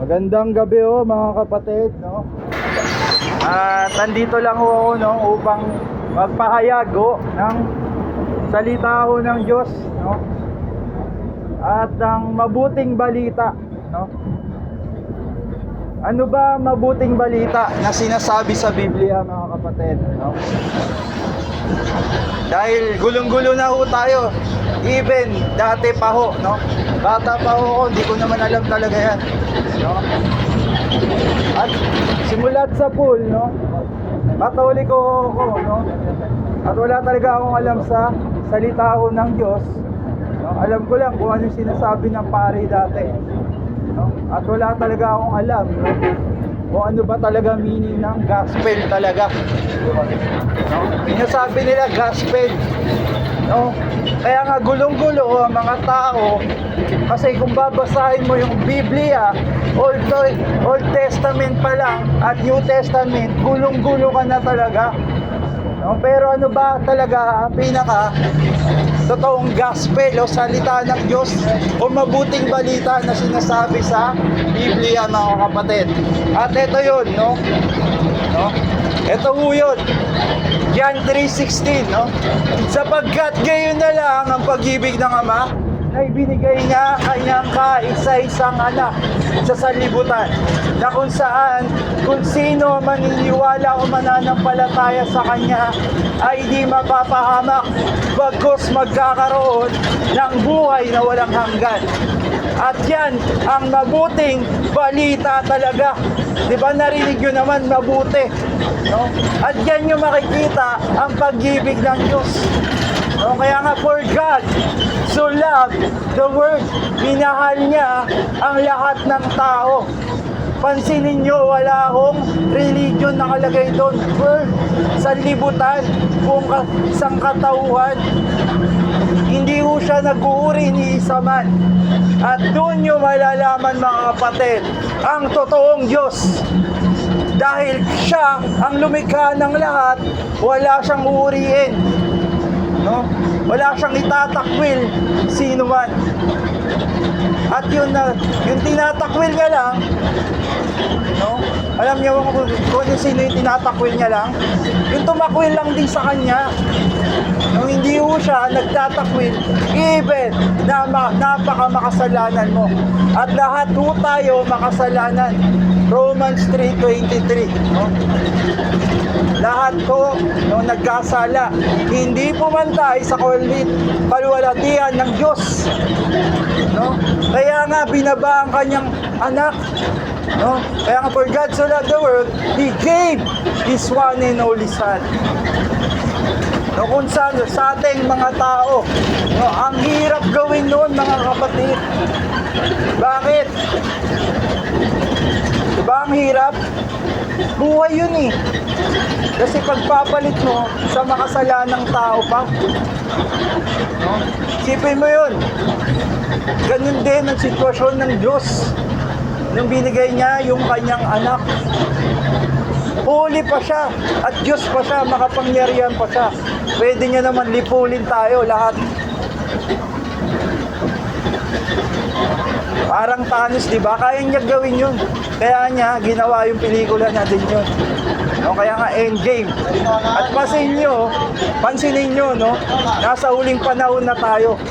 Magandang gabi mga kapatid, no? At nandito lang ako, no, upang magpahayag ng salita ng Diyos, no? At ng mabuting balita, no? Ano ba mabuting balita na sinasabi sa Biblia, mga kapatid, no? Dahil gulong-gulo na tayo. Even dati pa no? Bata pa ako, hindi ko naman alam talaga yan, no? At simulat sa pool, no? Katoliko ako, no? At wala talaga akong alam sa salita ng Diyos, no? Alam ko lang kung ano sinasabi ng pare dati, no? At wala talaga akong alam, no? Kung ano ba talaga meaning ng gospel talaga, no? Sinasabi nila gospel, no? Kaya nga gulong-gulo ang mga tao, kasi kung babasahin mo yung Biblia, Old Testament pa lang at New Testament, gulong-gulo ka na talaga, no? Pero ano ba talaga ang pinaka totoong gospel o salita ng Diyos o mabuting balita na sinasabi sa Biblia, mga kapatid? At ito yun, no? Ito po yun, John 3:16, no? Sapagkat gayon na lang ang pag-ibig ng Ama na ibinigay niya kanyang kaisa-isang anak sa sanlibutan, na kung saan, kung sino maniniwala o mananampalataya sa kanya ay di mapapahamak, bagkus magkakaroon ng buhay na walang hanggan. At yan ang mabuting balita talaga. Di ba narinig nyo naman, mabuti, no? At yan yung makikita ang pag-ibig ng Diyos, no? Kaya nga, for God so loved the world, minahal niya ang lahat ng tao. Pansinin nyo, wala akong religion nakalagay doon. World, sanlibutan, kung sangkatauhan. Hindi ho siya nag-uuri ni isa man. At doon nyo malalaman, mga kapatid, ang totoong Diyos. Dahil siya ang lumikha ng lahat, wala siyang uuriin, no? Wala siyang itatakwil sino man. At yun na, yung tinatakwil niya lang, no? Alam niyo kung sino yung tinatakwil niya lang? Yung tumakwil lang din sa kanya. Nung hindi ho siya nagtatakwil, even na napaka makasalanan mo. At lahat ho tayo makasalanan. Romans 3:23, no? Lahat ko, no, nagkasala, hindi pumantay sa kaluwalhatian ng Diyos, no? Kaya nga binaba ang kanyang anak, no? Kaya nga, for God so loved the world, He gave His one and only Son. No, kung sa ating mga tao, no, ang hirap gawin noon, mga kapatid. Bakit? Diba ang hirap? Buhay yun eh. Kasi pagpapalit mo sa makasalanang tao pa, no? Sipin mo yun. Ganun din ang sitwasyon ng Diyos nung binigay niya yung kanyang anak. Holy pa siya at Diyos pa siya, makapangyarihan pa siya. Pwede niya naman lipulin tayo lahat. Parang Thanos, di ba? Kaya niya gawin yun. Kaya niya ginawa yung pelikula niya din yun, no? Kaya nga Endgame. At pansinin nyo, no? Nasa huling panahon na tayo.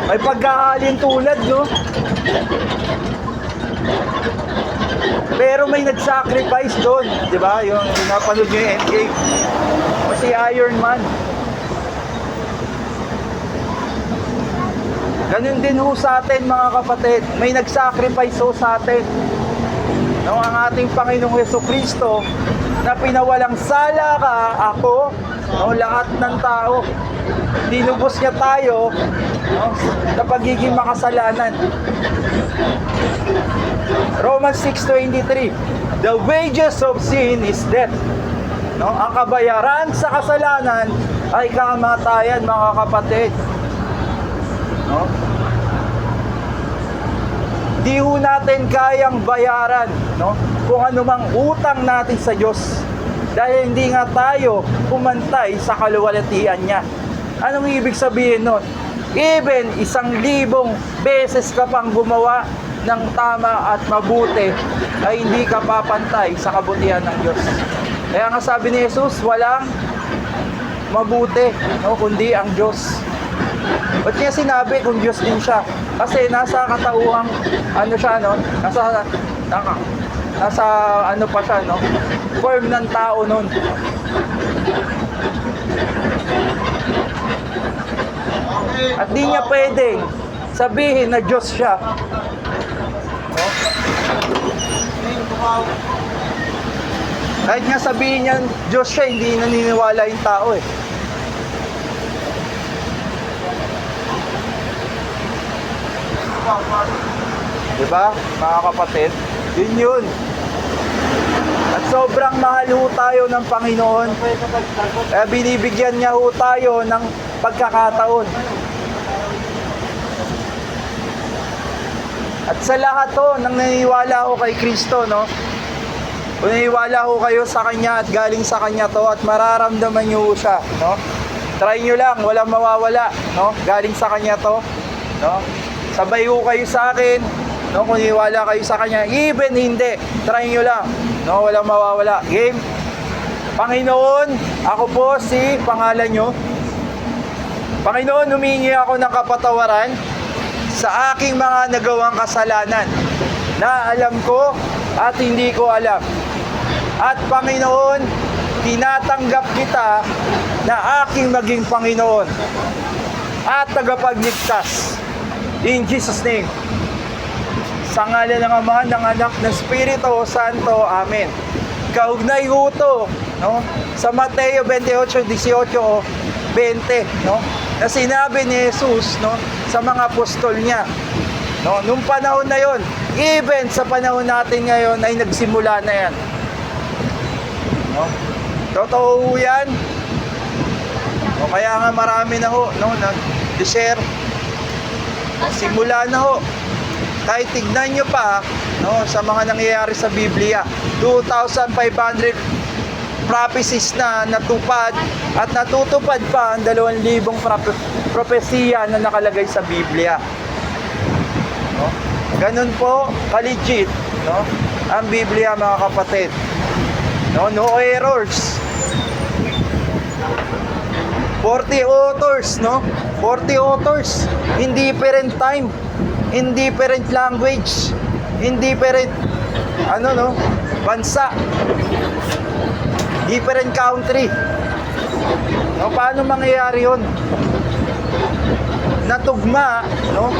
May pagkahalin tulad, no? Pero may nag-sacrifice doon, di ba? Yung napanood nyo yung Endgame. O si Iron Man. Ganun din ho sa atin, mga kapatid. May nag-sacrifice ho sa atin, no? Ang ating Panginoong Jesucristo, na pinawalang sala ka, ako, no? Lahat ng tao. Dinubos niya tayo, no? Sa pagiging makasalanan. Romans 6:23, the wages of sin is death, no? Ang kabayaran sa kasalanan ay kamatayan, mga kapatid, no? Di ho natin kayang bayaran, no, kung anumang utang natin sa Diyos, dahil hindi nga tayo pumantay sa kaluwalhatian niya. Anong ibig sabihin nun? Even 1,000 beses ka pang gumawa ng tama at mabuti, ay hindi ka papantay sa kabutihan ng Diyos. Kaya nga sabi ni Jesus, walang mabuti, no, kundi ang Diyos. Ba't niya sinabi kung Diyos din siya? Kasi nasa katauhang, ano siya, no? Nasa ano pa siya, no? Form ng tao nun. At di niya pwedeng sabihin na Diyos siya. No? Kahit nga sabihin niya Diyos siya, hindi naniniwala yung tao eh. Diba, mga kapatid? Yun. At sobrang mahal ho tayo ng Panginoon. Kaya binibigyan niya ho tayo ng pagkakataon. At sa lahat ho, nang naniniwala ho kay Kristo, no? Kung naniniwala ho kayo sa Kanya at galing sa Kanya to, at mararamdaman niyo ho siya, no? Try nyo lang, walang mawawala, no? Galing sa Kanya to, no? Sabay ho kayo sa akin, no? Kung naniniwala kayo sa Kanya, even hindi, try nyo lang, no? Walang mawawala. Game? Panginoon, ako po si pangalan nyo. Panginoon, humingi ako ng kapatawaran sa aking mga nagawang kasalanan na alam ko at hindi ko alam. At Panginoon, tinatanggap kita na aking maging Panginoon at tagapagligtas. In Jesus' name. Sa ngalan ng Ama, ng Anak, ng Espiritu Santo. Amen. Kaugnay ho to, no? Sa Mateo 28:18 o 20, no? Na sinabi ni Jesus, no, sa mga apostol niya, no, nung panahon na yon, even sa panahon natin ngayon ay nagsimula na yan, no? Totoo yan, no? Kaya nga marami na ho, no, nag-share, simula na ho. Kahit tignan nyo pa, no, sa mga nangyayari sa Biblia, 2,500 prophecies na natupad at natutupad pa ang 2,000 propesiya na nakalagay sa Biblia. No? Ganun po ka-legit, no, ang Biblia, mga kapatid. No errors. 40 authors, no? 40 authors in different time, in different language, in different bansa, different country. No, paano mangyayari 'yon? Natugma, no?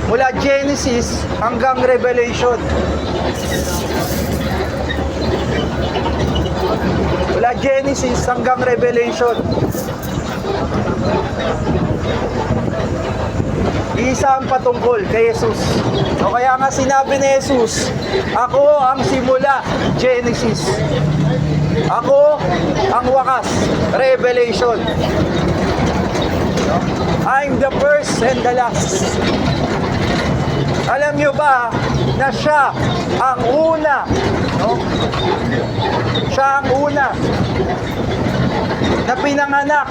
Mula Genesis hanggang Revelation. Mula Genesis hanggang Revelation. Isa ang patungkol kay Jesus. O kaya nga sinabi ni Jesus, ako ang simula, Genesis. Ako ang wakas, Revelation. I'm the first and the last. Alam nyo ba na siya ang una, no? Siya ang una na pinanganak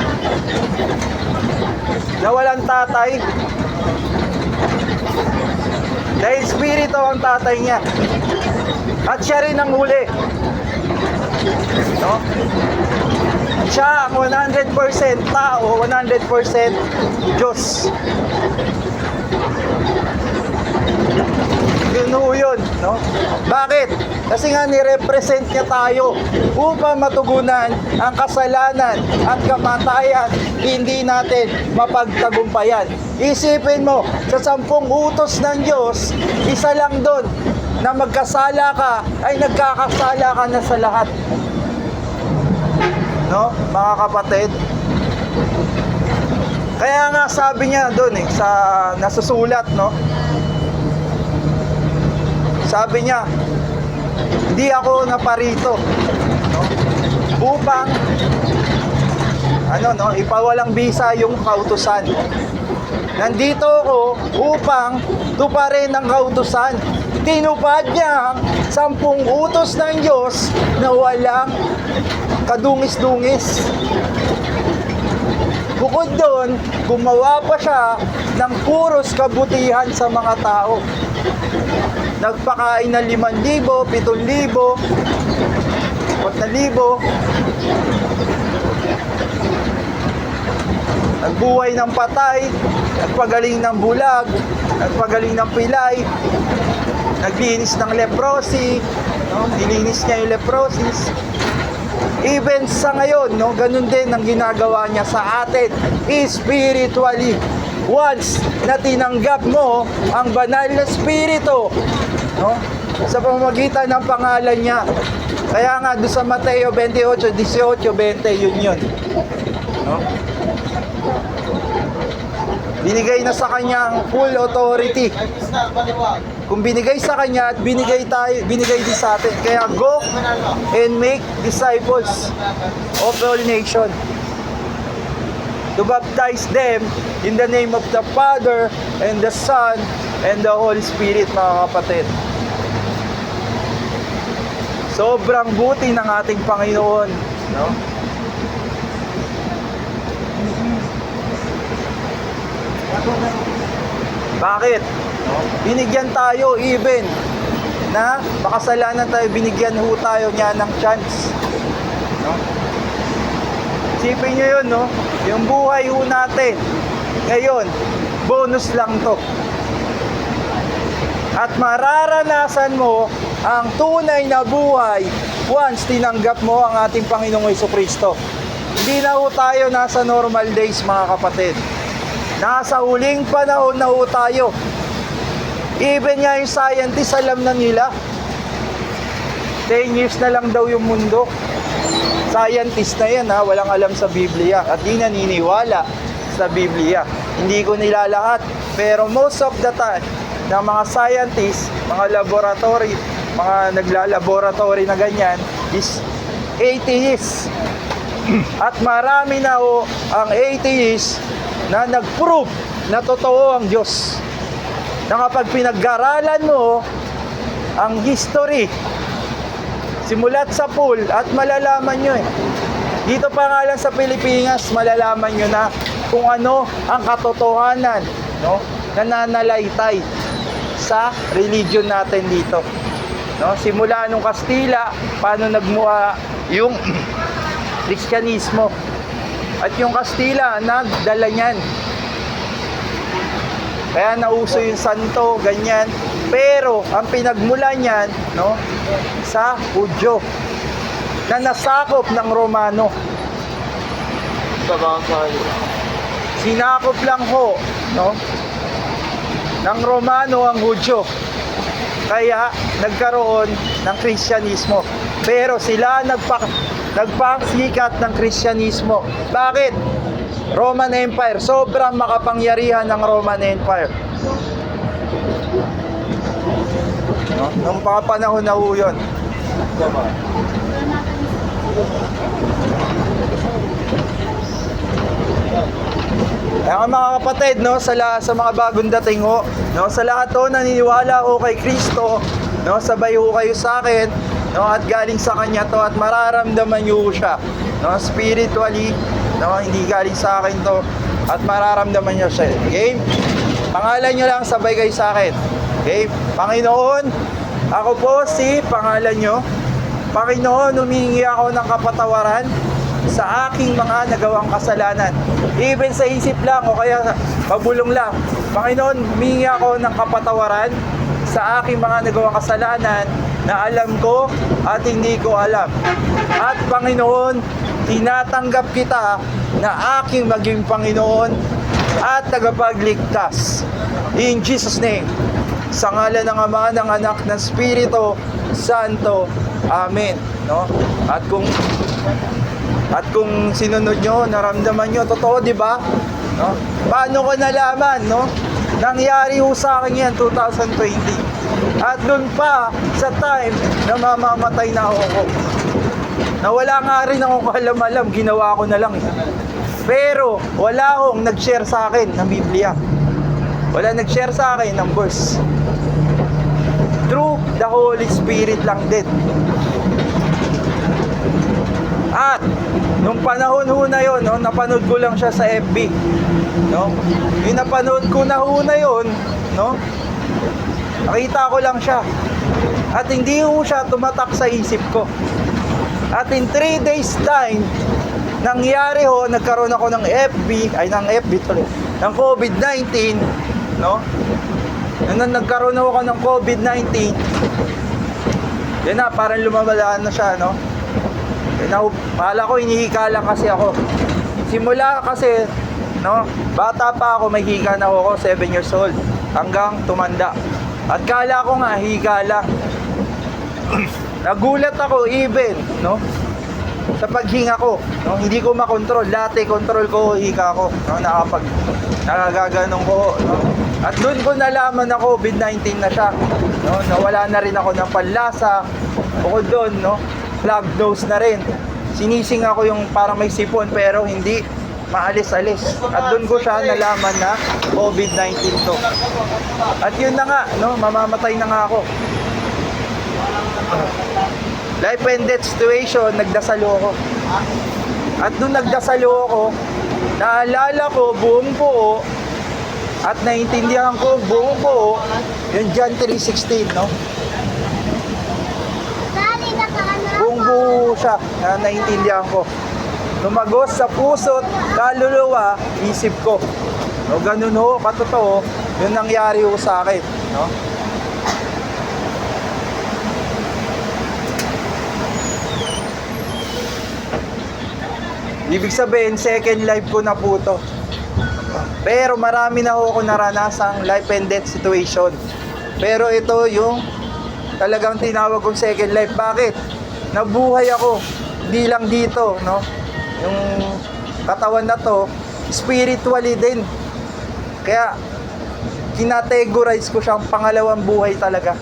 na walang tatay. Dahil spirito ang tatay niya. At siya rin ang huli, no? Siya ang 100% tao, 100% Diyos. Yun, no? Bakit? Kasi nga nirepresent niya tayo upang matugunan ang kasalanan at kamatayan, hindi natin mapagtagumpayan. Isipin mo, sa 10 utos ng Diyos, isa lang doon na magkasala ka, ay nagkakasala ka na sa lahat. No, mga kapatid? Kaya nga sabi niya doon sa nasusulat, no? Sabi niya, hindi ako naparito, no, upang ipawalang bisa yung kautusan. Nandito ako upang tuparin ang kautusan. Tinupad niya ang 10 utos ng Diyos na walang kadungis-dungis. Bukod doon, gumawa pa siya ng puros kabutihan sa mga tao. Nagpakain ng 5,000, 7,000, 4,000. Nagbuhay ng patay, nagpagaling ng bulag, nagpagaling ng pilay, naglinis ng leprosy, no? Nilinis niya yung leprosis. Even sa ngayon, no, ganun din ang ginagawa niya sa atin spiritually. Once na tinanggap mo ang banal na spirito, no, sa pamamagitan ng pangalan niya. Kaya nga doon sa Mateo 28, 18, 20, yun. No? Binigay na sa kanya ang full authority. Kung binigay sa kanya at binigay din sa atin. Kaya go and make disciples of all nations, to baptize them in the name of the Father and the Son and the Holy Spirit, mga kapatid. Sobrang buti ng ating Panginoon, no? Bakit? Binigyan tayo even na makasalanan tayo, binigyan ho tayo niya ng chance, no? Isipin nyo yun, no? Yung buhay ho natin ngayon, bonus lang to. At mararanasan mo ang tunay na buhay once tinanggap mo ang ating Panginoong Jesucristo. Hindi na ho tayo nasa normal days, mga kapatid. Nasa huling panahon na ho tayo. Even nga yung scientists, alam na nila. 10 years na lang daw yung mundo. Scientist na yan, ha? Walang alam sa Biblia at di naniniwala sa Biblia. Hindi ko nilalahat, pero most of the time ng mga scientists, mga laboratory, mga naglalaboratory na ganyan is atheists. At marami na ho ang atheists na nag-prove na totoo ang Diyos. Na kapag pinag-aralan mo ang history simulat sa pool at malalaman nyo dito pa nga lang sa Pilipinas, malalaman nyo na kung ano ang katotohanan, no, nananalaytay sa religion natin dito, no? Simula nung Kastila, paano nagmula yung Kristyanismo, at yung Kastila nagdala niyan. Kaya nauso yung santo, ganyan. Pero ang pinagmula niyan, no, sa Hudyo na nasakop ng Romano. Sinakop lang ho, no, ng Romano ang Hudyo. Kaya nagkaroon ng Kristyanismo. Pero sila nagpasikat ng Kristyanismo. Bakit? Roman Empire. Sobrang makapangyarihan ng Roman Empire. No? Nung mga panahon na ho yun. Kaya mga kapatid, no, sa mga bagong dating ho, no, sa lahat ho naniniwala ho kay Kristo, no, sabay ho kayo sa akin, no, at galing sa Kanya to, at mararamdaman nyo siya, no, spiritually, no, hindi galing sa akin to, at mararamdaman nyo siya. Okay? Pangalan nyo lang, sabay kayo sa akin. Okay? Panginoon, ako po si pangalan nyo. Panginoon, humingi ako ng kapatawaran sa aking mga nagawang kasalanan. Even sa isip lang o kaya pabulong lang. Panginoon, humingi ako ng kapatawaran sa aking mga nagawang kasalanan na alam ko at hindi ko alam. At Panginoon, tinatanggap kita na aking maging Panginoon at tagapagligtas. In Jesus' name. Sa ngalan ng Ama, ng Anak, ng Espiritu Santo. Amen. No? At kung sinunod nyo, naramdaman nyo, totoo, di ba? No? Paano ko nalaman, no? Nangyari ho sa akin yan 2020. At doon pa sa time na mamamatay na ako. Nawala nga rin akong alam-alam, ginawa ko na lang. Pero wala akong nag-share sa akin ng Biblia. Wala nag-share sa akin ng verse. Through the Holy Spirit lang din. At nung panahon ho na yon, no, napanood ko lang siya sa FB, no. Yung napanood ko na ho na yon, no, nakita ko lang siya. At hindi ho siya tumatak sa isip ko. At in 3 days time, nangyari ho, nagkaroon ako ng ng COVID-19, no? Nung nagkaroon ako ng COVID-19, yun na, parang lumabalaan na siya, no? Yun na, mahala ko, hinihika lang kasi ako. Simula kasi, no, bata pa ako, may hika na ako, 7 years old, hanggang tumanda. At kala ko nga, hika lang. Nagulat ako even, no? Sa paghinga ko, no? Hindi ko makontrol. Dati control ko, hika ko, no? Nakagaganong ko, no? At doon ko nalaman na COVID-19 na siya, no? Nawala na rin ako ng panlasa. Bukod doon, no? Plug nose na rin. Sinising ako yung parang may sipon pero hindi maalis-alis. At doon ko siya nalaman na COVID-19 to. At yun na nga, no? Mamamatay na nga ako. Life and death situation, nagdasalo ako. At nung nagdasalo ako, naalala ko buong buo at naintindihan ko buong buo yung John 3:16, no? Buong buo siya na naintindihan ko. Lumagos sa puso't kaluluwa, isip ko. No, ganun ho, katotoo, yung nangyari ho sa akin, no? Ibig sabihin, second life ko na po to. Pero marami na ako naranasang life and death situation. Pero ito yung talagang tinawag kong second life. Bakit? Nabuhay ako. Hindi lang dito, no? Yung katawan na to, spiritually din. Kaya, kinategorize ko siyang pangalawang buhay talaga.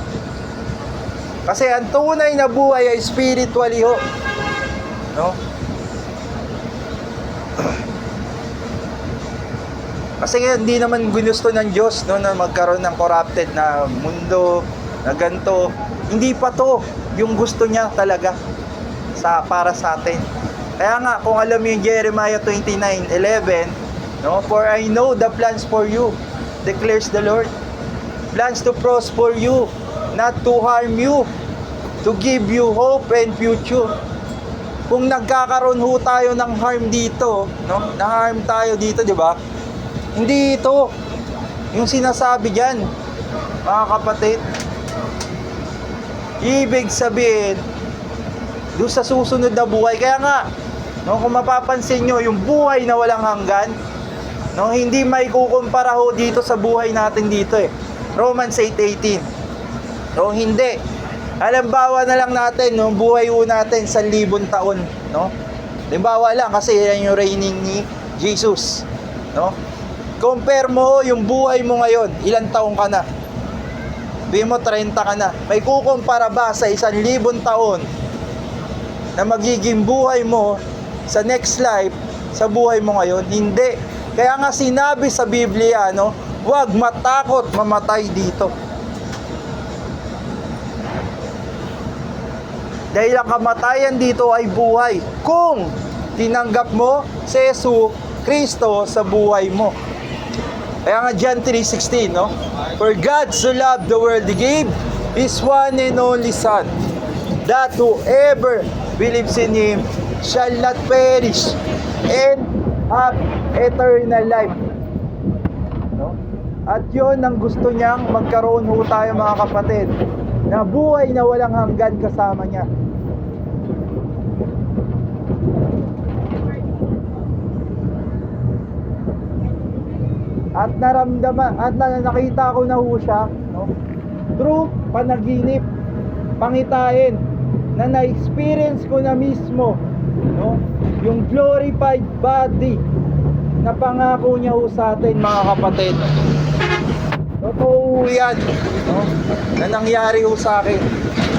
Kasi ang tunay na buhay ay spiritually ho. No? Kasi hindi naman ginusto ng Diyos, no, na magkaroon ng corrupted na mundo, na ganito. Hindi pa to yung gusto niya talaga para sa atin. Kaya nga, kung alam mo yung Jeremiah 29:11, no, for I know the plans for you, declares the Lord. Plans to prosper you, not to harm you, to give you hope and future. Kung nagkakaroon ho tayo ng harm dito, no, na-harm tayo dito, di ba? Hindi ito yung sinasabi diyan, mga kapatid. Ibig sabihin, doon sa susunod na buhay. Kaya nga, no, kung mapapansin nyo, yung buhay na walang hanggan, no, hindi may kukumpara ho dito sa buhay natin dito eh. Romans 8:18. No, hindi. Halimbawa na lang natin, no, buhay ho natin sa 1,000 taon, no? Halimbawa lang kasi yan yung reigning ni Jesus, no? Compare mo yung buhay mo ngayon, ilang taong ka na? Sabihin mo 30 ka na. May kukumpara ba sa 1,000 taon na magiging buhay mo sa next life sa buhay mo ngayon? Hindi. Kaya nga sinabi sa Biblia, no, huwag matakot mamatay dito. Dahil ang kamatayan dito ay buhay kung tinanggap mo si Jesu Kristo sa buhay mo. Kaya nga John 3:16, no? For God so loved the world, He gave His one and only Son, that whoever believes in Him shall not perish and have eternal life. No? At yun ang gusto niyang magkaroon ho tayo, mga kapatid, na buhay na walang hanggan kasama niya. At naramdaman at nakita ko na ho siya, no, through panaginip, pangitain na na-experience ko na mismo, no, yung glorified body na pangako niya ho sa atin, mga kapatid. Totoo yan, no, na nangyari ho sa akin,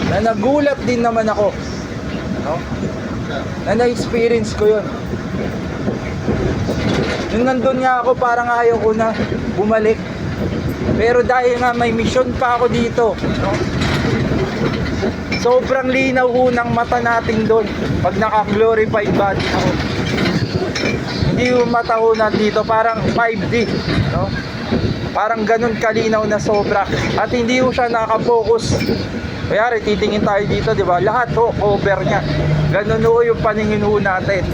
na nagulat din naman ako, no, na na-experience ko yun. Nung nandun nga ako, parang ayaw ko na bumalik. Pero dahil nga may mission pa ako dito, no? sobrang linaw ho ng mata natin doon pag naka-glorified body na ho. Hindi yung mata ho nandito, parang 5D, no? Parang ganun kalinaw na sobra. At hindi ho siya nakapokus. Kaya titingin tayo dito, di ba? Lahat ho, cover niya. Ganun ho yung paningin ho natin.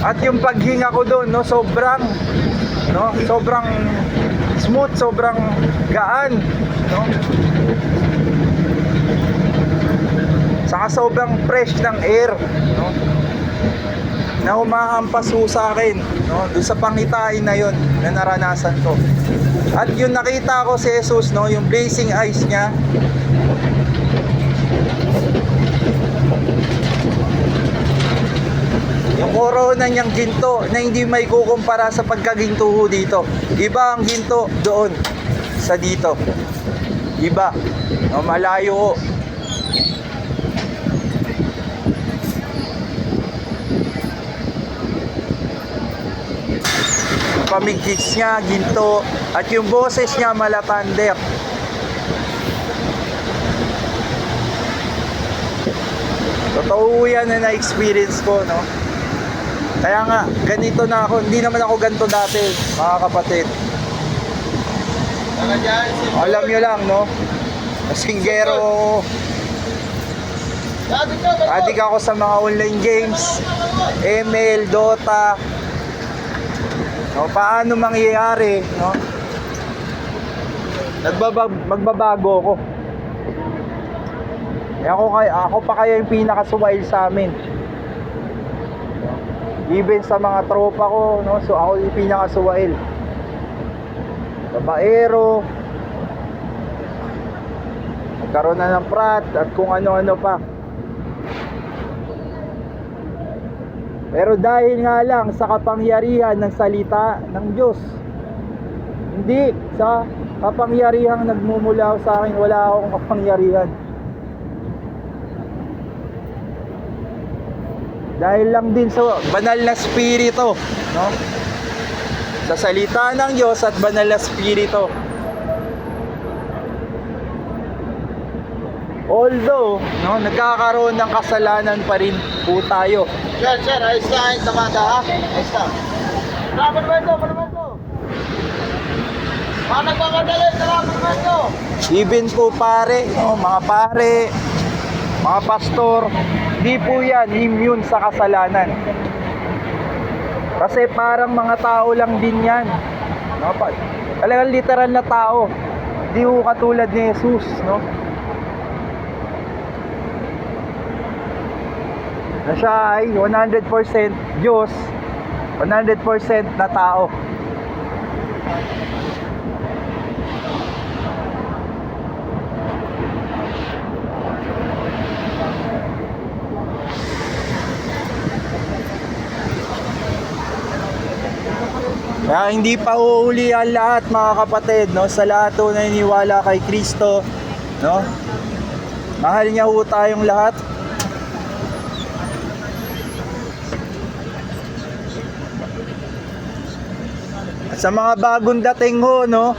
At yung paghinga ko doon, no, sobrang smooth, sobrang gaan, no? Saka sobrang fresh ng air, no? Na humahampas ho sa akin, no? Doon sa pangitain na yon na naranasan ko. At yung nakita ko si Jesus, no, yung blazing eyes niya, yung corona niyang ginto na hindi may kukumpara sa pagkaginto ho dito. Iba ang ginto doon sa dito. Iba, no, malayo ho. Pamigkits niya, ginto, at yung boses niya malatander. Totoo yan na na-experience ko, no? Kaya nga, ganito na ako. Hindi naman ako ganito dati, mga kapatid. Alam nyo lang, no? Singgero. Adik ako sa mga online games, ML, Dota. No, paano mangyayari, no? Magbabago ako. Ako pa kaya yung pinakasuwail sa amin. Even sa mga tropa ko, no? So ako yung pinakasuwail. Babaero. Nagkaroon na ng prat at kung ano-ano pa. Pero dahil nga lang sa kapangyarihan ng salita ng Diyos, hindi sa kapangyarihang nagmumula sa akin, wala akong kapangyarihan. Dahil lang din sa banal na spirito, no? Sa salita ng Diyos at banal na spirito. Although, no, nagkakaroon ng kasalanan pa rin po tayo. Sir, ayos na, ayos na mata, ha? Ayos na. Salamat ba ito? Mga nagmamadali, salamat ba ito? Even po pare, no, mga pare, mga pastor, di po yan immune sa kasalanan. Kasi parang mga tao lang din yan, no? Talagang literal na tao. Di po katulad ni Jesus, no? Na siya ay 100% Diyos, 100% na tao. Kaya hindi pa uuuli ang lahat, mga kapatid, no? Sa lahat na naniniwala kay Kristo, no? Mahal niya ho tayong lahat. At sa mga bagong dating ho, no?